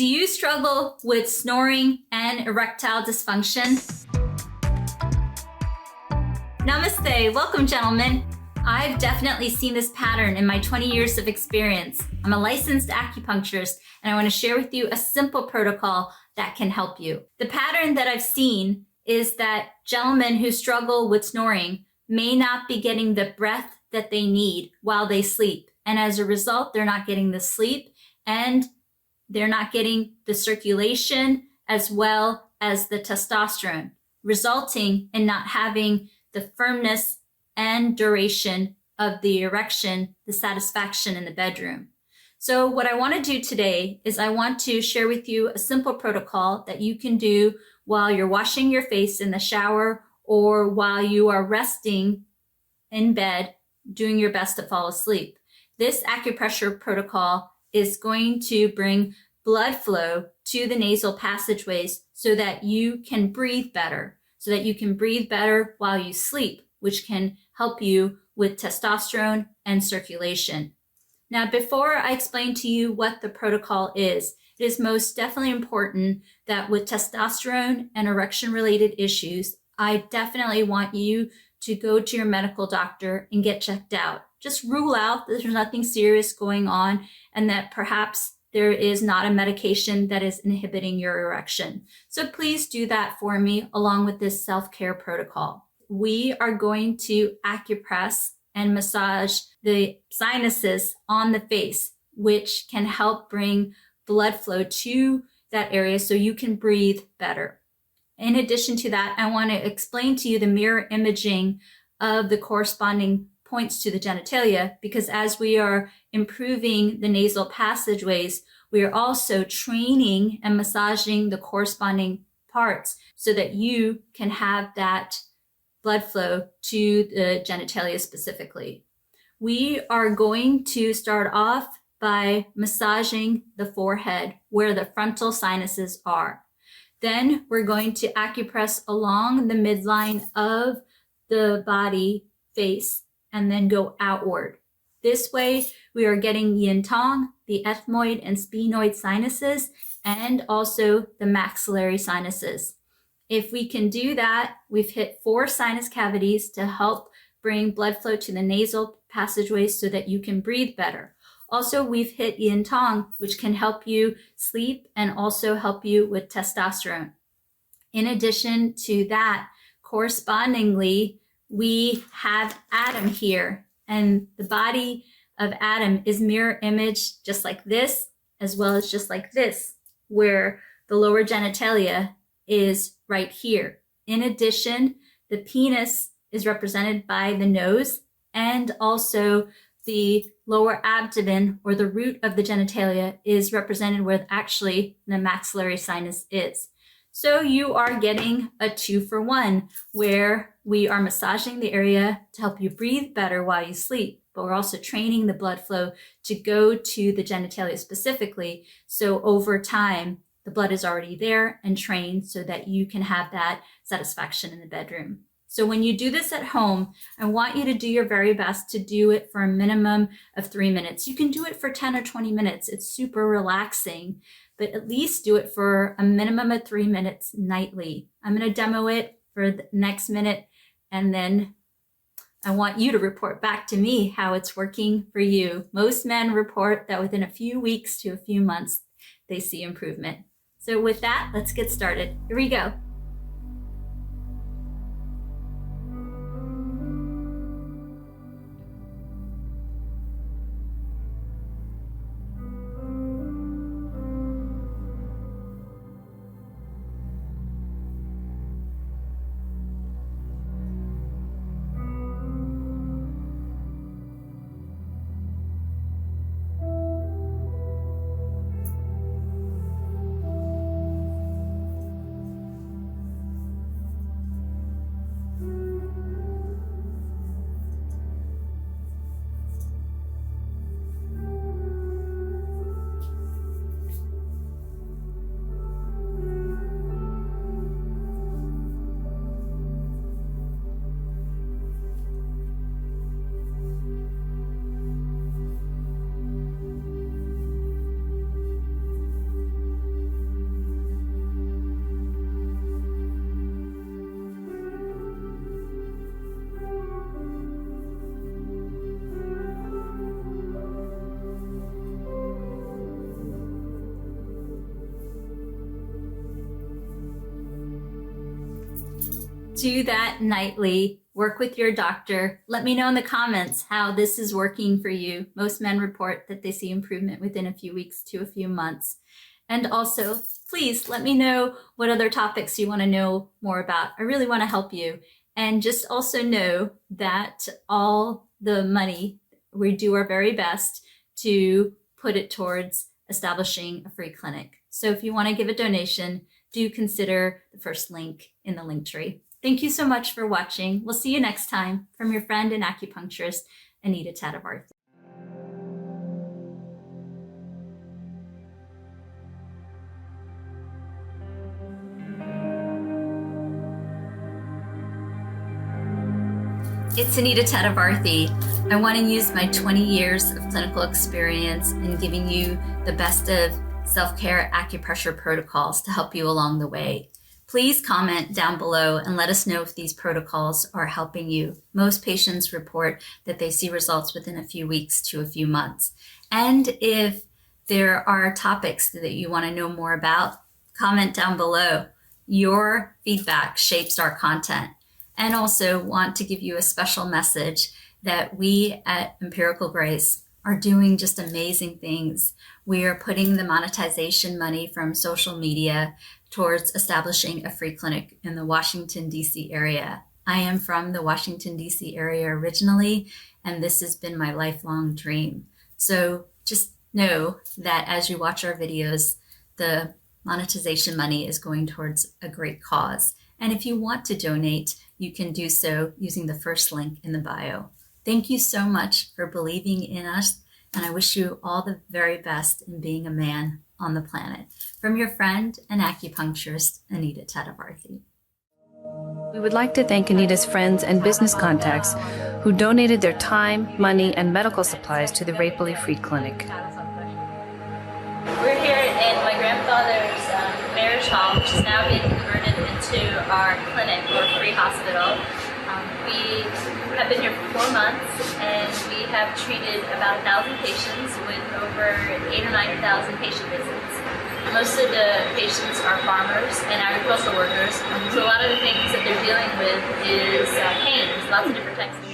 Do you struggle with snoring and erectile dysfunction? Namaste, welcome gentlemen. I've definitely seen this pattern in my 20 years of experience. I'm a licensed acupuncturist and I want to share with you a simple protocol that can help you. The pattern that I've seen is that gentlemen who struggle with snoring may not be getting the breath that they need while they sleep. And as a result, they're not getting the sleep and they're not getting the circulation as well as the testosterone, resulting in not having the firmness and duration of the erection, the satisfaction in the bedroom. So what I want to do today is I want to share with you a simple protocol that you can do while you're washing your face in the shower or while you are resting in bed, doing your best to fall asleep. This acupressure protocol is going to bring blood flow to the nasal passageways so that you can breathe better, while you sleep, which can help you with testosterone and circulation. Now, before I explain to you what the protocol is, it is most definitely important that with testosterone and erection-related issues, I definitely want you to go to your medical doctor and get checked out. Just rule out that there's nothing serious going on and that perhaps there is not a medication that is inhibiting your erection. So please do that for me along with this self-care protocol. We are going to acupress and massage the sinuses on the face, which can help bring blood flow to that area so you can breathe better. In addition to that, I want to explain to you the mirror imaging of the corresponding points to the genitalia, because as we are improving the nasal passageways, we are also training and massaging the corresponding parts so that you can have that blood flow to the genitalia specifically. We are going to start off by massaging the forehead where the frontal sinuses are. Then we're going to acupress along the midline of the body face and then go outward. This way we are getting yin tong, the ethmoid and sphenoid sinuses, and also the maxillary sinuses. If we can do that, we've hit 4 sinus cavities to help bring blood flow to the nasal passageways so that you can breathe better. Also, we've hit yin tong, which can help you sleep and also help you with testosterone. In addition to that, correspondingly, we have Adam here, and the body of Adam is mirror image just like this, as well as just like this, where the lower genitalia is right here. In addition, the penis is represented by the nose, and also the lower abdomen or the root of the genitalia is represented where actually the maxillary sinus is. So you are getting a 2-for-1 where we are massaging the area to help you breathe better while you sleep, but we're also training the blood flow to go to the genitalia specifically. So over time, the blood is already there and trained so that you can have that satisfaction in the bedroom. So when you do this at home, I want you to do your very best to do it for a minimum of 3 minutes. You can do it for 10 or 20 minutes. It's super relaxing, but at least do it for a minimum of 3 minutes nightly. I'm going to demo it for the next minute, and then I want you to report back to me how it's working for you. Most men report that within a few weeks to a few months, they see improvement. So with that, let's get started. Here we go. Do that nightly. Work with your doctor. Let me know in the comments how this is working for you. Most men report that they see improvement within a few weeks to a few months. And also, please let me know what other topics you want to know more about. I really want to help you. And just also know that all the money, we do our very best to put it towards establishing a free clinic. So if you want to give a donation, do consider the first link in the link tree. Thank you so much for watching. We'll see you next time. From your friend and acupuncturist, Anita Tadavarthi. It's Anita Tadavarthi. I want to use my 20 years of clinical experience in giving you the best of self-care acupressure protocols to help you along the way. Please comment down below and let us know if these protocols are helping you. Most patients report that they see results within a few weeks to a few months. And if there are topics that you want to know more about, comment down below. Your feedback shapes our content. And also want to give you a special message that we at Empirical Grace are doing just amazing things. We are putting the monetization money from social media towards establishing a free clinic in the Washington, D.C. area. I am from the Washington, D.C. area originally, and this has been my lifelong dream. So just know that as you watch our videos, the monetization money is going towards a great cause. And if you want to donate, you can do so using the first link in the bio. Thank you so much for believing in us, and I wish you all the very best in being a man on the planet. From your friend and acupuncturist, Anita Tadavarthi. We would like to thank Anita's friends and business contacts who donated their time, money, and medical supplies to the Rapely Free Clinic. We're here in my grandfather's marriage hall, which is now being converted into our clinic or free hospital. We have been here for 4 months, and we have treated about 1,000 patients with over 8,000 or 9,000 patient visits. Most of the patients are farmers and agricultural workers, so a lot of the things that they're dealing with is pain. There's lots of different types of